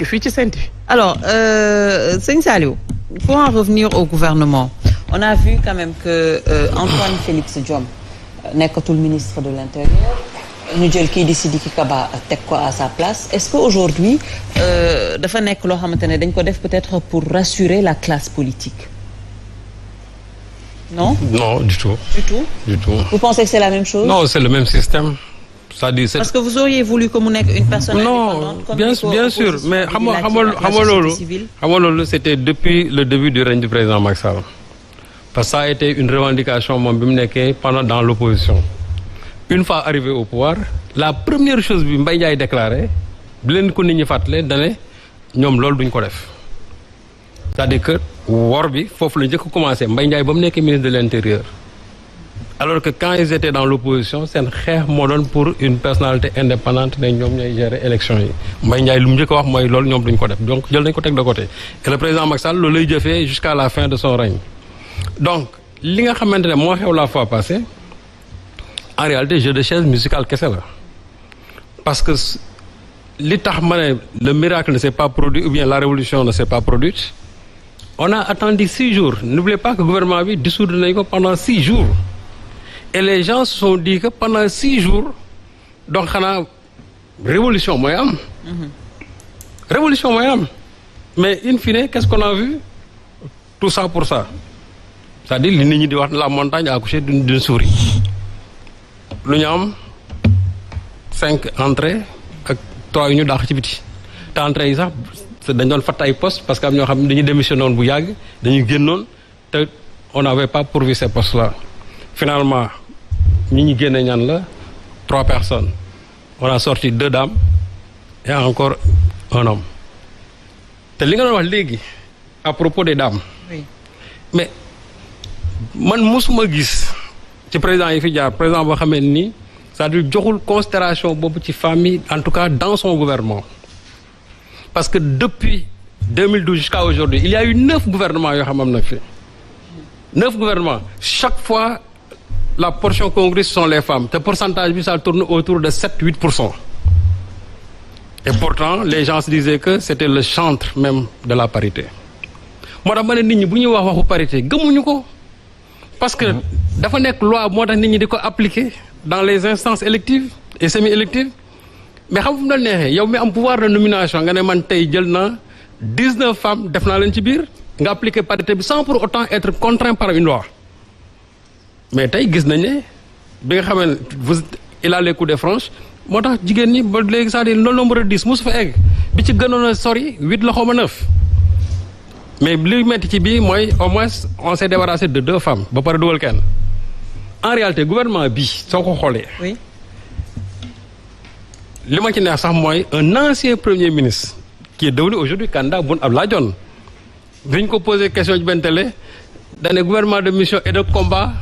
nekk fii ci Sen TV. Alors sëñ Saliou, pour en revenir au gouvernement, on a vu quand même que Antoine Félix Diome nekkatul ministre de l'Intérieur, ñu jël kii di Sidiki Kaba teg ko à sa place. Est-ce que aujourd'hui dafa nekk loo xamante ne dañ ko def peut-être pour rassurer la classe politique? Non? Non, du tout. Du tout? Du tout. Vous pensez que c'est la même chose? Non, c'est le même système. C'est-à-dire, parce que vous auriez voulu que mu nekk une personne indépendante. Non, bien sûr, mais xam nga loolu c'était depuis le début du règne du président Macky Sall. Parce que ça a été une revendication moom bi mu nekkee pendant dans l'opposition. Une fois arrivé au pouvoir, la première chose bi Mbaye Ndiaye déclaré bi leen ko nit ñi fàttale dane ñoom loolu duñ ko def. C'est-à-dire que wor bi foofu la njëkk a commencé Mbaye Ndiaye ba mu nekkee ministre de l'Intérieur. Alors que quand ils étaient dans l'opposition seen xeex moo doon pour une personnalité indépendante ne ñoom ñooy gérer élection yi Mbaye Ndiaye lu mu njëkk a wax mooy loolu ñoom duñ ko def donc jël nañ ko teg de côté et le président Macky Sall loolu lay jëfee jusqu'à la fin de son règne. Donc li nga xamante ne moo xew la fois passée en réalité jeu de chaise musicale kese la parce que li tax ma ne le miracle ne s'est pas produit ou bien la révolution ne s'est pas produite on a attendu 6 jours n'oubliez pas que gouvernement bi dissoudre nañ ko pendant 6 jours. Et les gens se sont dit que pendant 6 jours donc xanaa révolution mooy am. Révolution mooy am mais in fine qu'est-ce qu'on a vu? Tout ça pour ça c'est-à-dire li nit ñi di wax la montagne a accouché d'une souris lu ñu am 5 entrées ak 3 yu ñu dàq ci biti te entrées yi sax dañ doon fatt ay postes parce que am ñoo xam ne dañuy démissionné woon bu yàgg dañuy génnoon te on n'avait pas pourvu ces postes-là. Finalement ñi génne ñan la 3 personnes on a sorti 2 dames et encore un homme te li nga doon wax léegi à propos des dames. Oui. Mais man mosuma gis ci président yi fi jaar président boo xamee ni c'est-à-dire joxul considération boobu ci famille en tout cas dans son gouvernement parce que depuis 2012 jusqu'à aujourd'hui il y a eu 9 gouvernements yoo xam am na fi 9 gouvernements chaque fois. La portion congrue ce sont les femmes. Le pourcentage, ça tourne autour de 7-8%. Et pourtant, les gens se disaient que c'était le chantre même de la parité. Moi, je dis que si on parle de parité, parce que dafa nek loi moo tax nit ñi di ko appliquer dans les instances électives et semi-électives. Mais xam fu mu doon neexee yow mi am pouvoir de nomination nga ne man tey jël naa 19 femmes def naa leen ci biir nga appliquer parité bi sans pour autant être contraint par une loi. Mais tey gis nañ ne bi nga xam ne il a les coups de franche moo tax jigéen ñi ba léegi c'est-à-dire le nombre de 10 mosu fa egg bi ci gënoon a sori 8 la xaw ma 9 mais li metti ci bii mooy au moins on s'est débarrassé de 2 femmes ba pare dugal kenn en réalité gouvernement bi soo ko xoolee. Oui. Li ma ci neex sax mooy un ancien premier ministre qui est devenu aujourd'hui candidat Boun Abdallah Dionne bi ñu ko posé question ci benn télé dañ gouvernement de mission et de combat.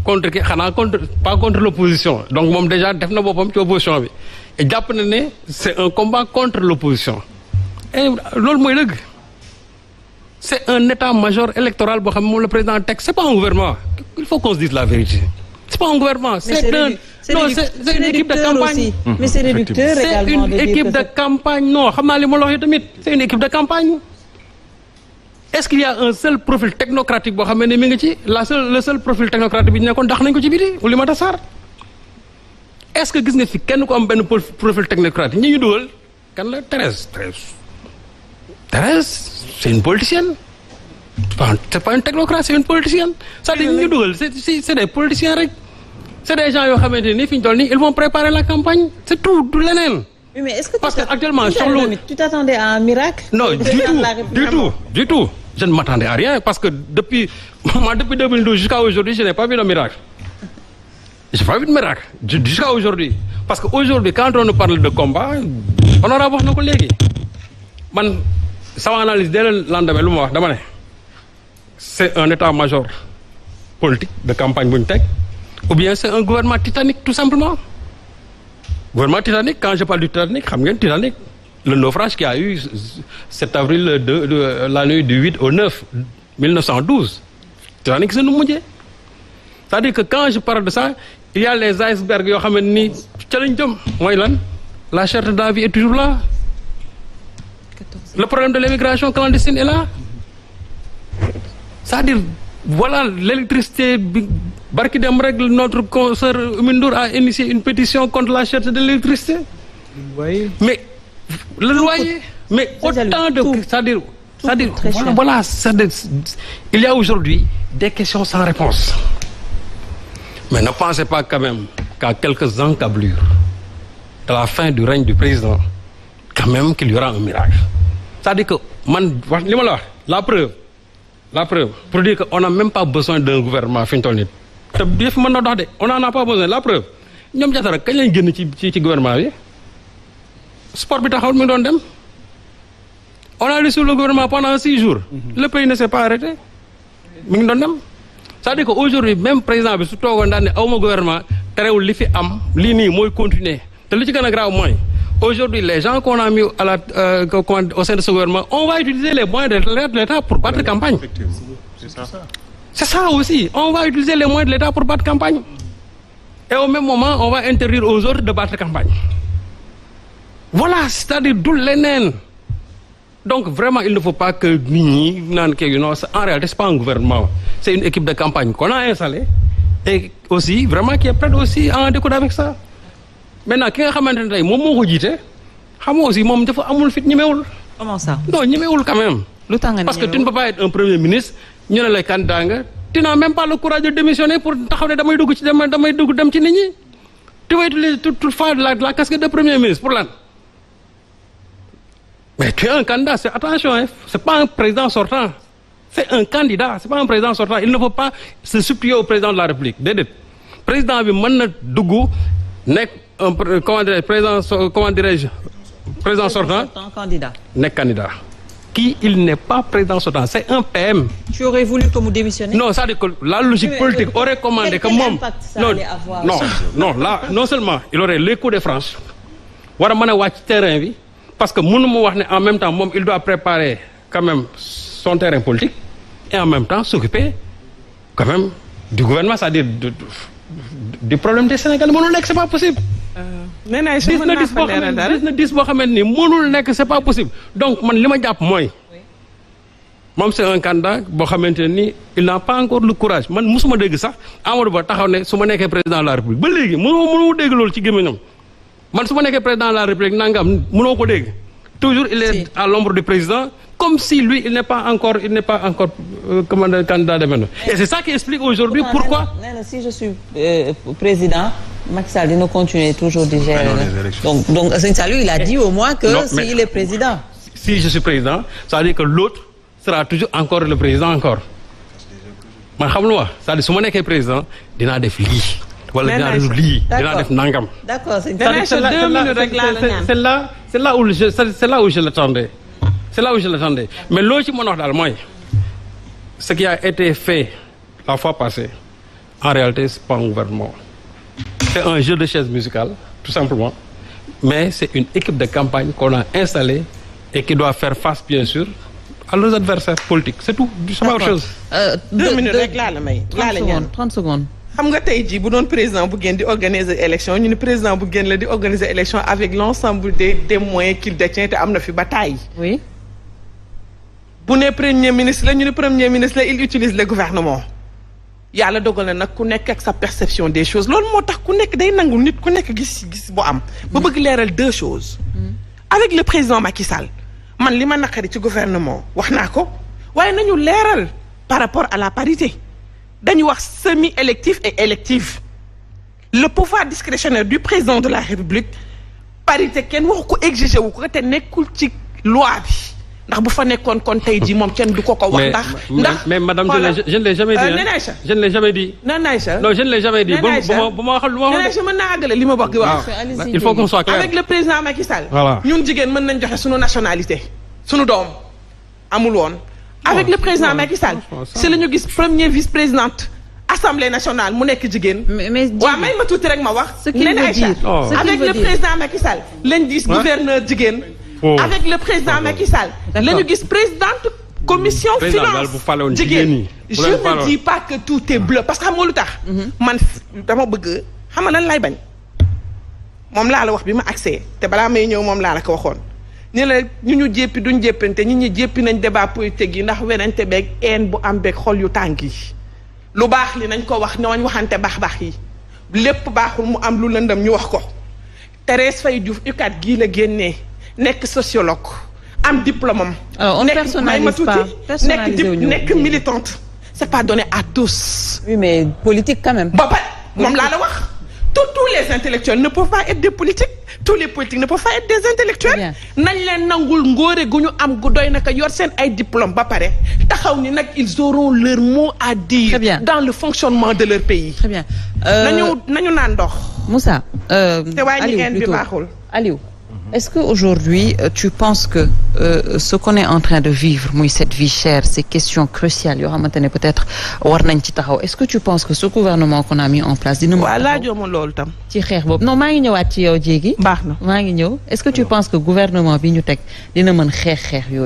Contre qui xanaa contre pas contre l'opposition donc moom déjà def na boppam ci opposition bi et jàpp na ne c'est un combat contre l'opposition et loolu mooy dëgg c'est un état-major électoral boo xam ne moom le président teg c'est pas un gouvernement il faut qu'on se dise la vérité c'est pas un gouvernement c'est une équipe de campagne mais c'est réducteur également c'est une équipe de campagne non xam naa li ma la wax tamit c'est une équipe de campagne. Est-ce qu'il y a un seul profil technocratique boo xam ne mi ngi ci le seul profil technocratique bi ñu nekkoon ndax nañ ko ci biir Oulimata Sarr est-ce que gis nga fi kenn ko am benn profil technocratique ñi ñu dugal kan la Thérèse c'est une politicienne c'est pas une technocrate c'est une politicienne c'est-à-dire ñi ñu dugal c'est des politiciens rek c'est des gens yoo xamante ni fi ñu toll nii ils vont préparer la campagne c'est tout du leneen. Oui, mais est-ce que parce que actuellement tu t'attendais à un miracle? Non, du tout. Je ne m'attendais à rien parce que depuis 2012 jusqu'à aujourd'hui, je n'ai pas vu de miracle. Je n'ai pas vu de miracle jusqu'à aujourd'hui. Parce qu'aujourd'hui, quand on nous parle de combat, on aura voir nos collègues. Man, ça va analyser dès le lendemain. C'est un état-major politique de campagne Buntek, ou bien c'est un gouvernement titanique tout simplement. Gouvernement Titanic, quand je parle du Titanic, Titanic, le naufrage qu'il y a eu 7 avril de la nuit du 8 au 9 1912, Titanic c'est nous mouillé. C'est-à-dire que quand je parle de ça, il y a les icebergs, la cherté de la vie est toujours là. Le problème de l'immigration clandestine est là. C'est-à-dire, voilà, l'électricité, Barki Demreg, notre consoeur Mindour a initié une pétition contre la cherté de l'électricité. Mais le loyer, mais autant de... C'est-à-dire, voilà, il y a aujourd'hui des questions sans réponse. Mais ne pensez pas quand même qu'à quelques encablures de la fin du règne du président, quand même qu'il y aura un miracle. C'est-à-dire que, la preuve, pour dire qu'on n'a même pas besoin d'un gouvernement, on n'en a pas besoin. La preuve, nous avons dit que gouvernement, sport on a reçu le gouvernement pendant 6 jours. Le pays ne s'est pas arrêté. C'est-à-dire qu'aujourd'hui, même le président, surtout quand on a un gouvernement, il continuer. Aujourd'hui, les gens qu'on a mis au sein de ce gouvernement, on va utiliser les moyens de l'État pour battre campagne. C'est ça aussi. On va utiliser les moyens de l'État pour battre campagne. Et au même moment, on va interdire aux autres de battre campagne. Voilà, c'est-à-dire d'où les nains. Donc vraiment, il ne faut pas que en réalité, ce n'est pas un gouvernement. C'est une équipe de campagne qu'on a installée. Et aussi, vraiment, qui est prête aussi à en découdre avec ça. Maintenant, qui a dit moi aussi, comment ça? Non, quand même. Parce que tu ne peux pas être un premier ministre, tu n'as même pas le courage de démissionner pour tu vas utiliser toutefois la casquette de premier ministre pour l'an. Mais tu es un candidat, attention, ce n'est pas un président sortant. C'est un candidat, ce n'est pas un président sortant. Il ne faut pas se supplier au président de la République. Le président président sortant, candidat. N'est candidat. Qui il n'est pas président sortant, c'est un PM. Tu aurais voulu que vous démissionniez? Non, ça veut dire que la logique politique aurait commandé que moi. Non seulement il aurait l'écho de France, terrain, parce que en même temps, il doit préparer quand même son terrain politique et en même temps s'occuper quand même du gouvernement, c'est-à-dire du problème des Sénégalais. C'est pas possible. C'est pas possible. Donc, c'est un candidat, il n'a pas encore le courage. Je ne sais pas président de la République. Président de la République, toujours il est à l'ombre du président, comme si lui, il n'est pas encore candidat de maintenant. Et c'est ça qui explique aujourd'hui pourquoi. Si je suis président, Macky Sall ne continue toujours de gérer. Donc Salut, il a dit au moins que s'il est président. Si je suis président, ça veut dire que l'autre sera toujours encore le président encore. Mais ça veut dire que si je suis président, il y a des flics. D'accord, c'est là où je l'attendais. C'est là où je l'attendais. Mais ce qui a été fait la fois passée, en réalité, ce n'est pas un gouvernement. C'est un jeu de chaises musicales, tout simplement. Mais c'est une équipe de campagne qu'on a installée et qui doit faire face, bien sûr, à leurs adversaires politiques. C'est tout. C'est pas autre chose. 2 minutes, 30 secondes. xam nga tey jii bu doon président bu gën di organiser élection ñu ne président bu gën la di organiser élection avec l'ensemble des moyens qu'il détient te am na fi bataille. Oui. bu ne premier ministre la ñu ne premier ministre la il utilise le gouvernement. yàlla dogal na nag ku nekk ak sa perception des choses loolu moo tax ku nekk day nangu nit ku nekk gis bu am. ba bëgg leeral 2 choses. avec le président Macky Sall man li ma naqari ci gouvernement wax naa ko waaye nañu leeral par rapport à la parité. dañu wax semi-électif et électif le pouvoir discrétionnaire du président de la République parité kenn waxu ko exiger wu ko te nekkul ci loi bi ndax bu fa nekkoon kon tey jii moom kenn du ko wax mais madame je ne l'ai jamais dit. Je ne l'ai jamais dit. Non, je ne l'ai jamais dit. Je mën naa àggale li ma bëgg wax. Il faut qu'on soit clair. Avec le président Macky Sall. Voilà. ñun jigéen mën nañ joxe sunu nationalité sunu doom amul woon. Avec le président Macky Sall, c'est le premier vice-présidente Assemblée nationale, mon nekk jigen. Mais may ma tuuti rek ma wax. Avec le président Macky Sall, lañ gis gouverneur jigen. Avec le président Macky Sall, lañu gis présidente commission finance jigen. Je ne dis pas que tout est bleu parce que xam nga lu tax. Man dama bëgg xam nga lan lay bañ. Mom la wax bima accès té bala may ñëw mom la ko waxoon. ni la ñu jéppi duñ jéppante ñi jéppi nañ débat politique yi ndax werante beeg haine bu am beeg xol yu tàng yi lu baax li nañ ko wax ñooñ waxante baax yi lépp baaxul mu am lu lëndëm ñu wax ko Thérèse Faye Diouf UCAD gii la génnee nekk sociologue am diplôme am. alors on ne personnalise pas nekk militante. c'est pas donné à tous. oui mais politique quand même. ba pare moom laa la wax. tous les intellectuels ne peuvent pas être des politiques tous les politiques ne peuvent pas être des intellectuels. nañ leen nangul ngóore gu ñu am gu doy naka yor seen ay diplôme ba pare taxaw ni nag ils auront leur mot à dire. dans le fonctionnement de leur pays. très bien. nañu naan ndox. Moussa. te wàññi en bi baaxul Aliou. Est-ce qu'aujourd'hui, tu penses que ce qu'on est en train de vivre, muy cette vie chère, ces questions cruciales, yoo xamante ne peut-être war nañ ci taxaw, est-ce que tu penses que ce gouvernement qu'on a mis en place dina mën a taxaw loolu tam ci xeex boobu non maa ngi ñëwaat ci yow jéegi baax na maa ngi ñëw est-ce que tu penses que gouvernement bi ñu teg dina mën xeex yooyu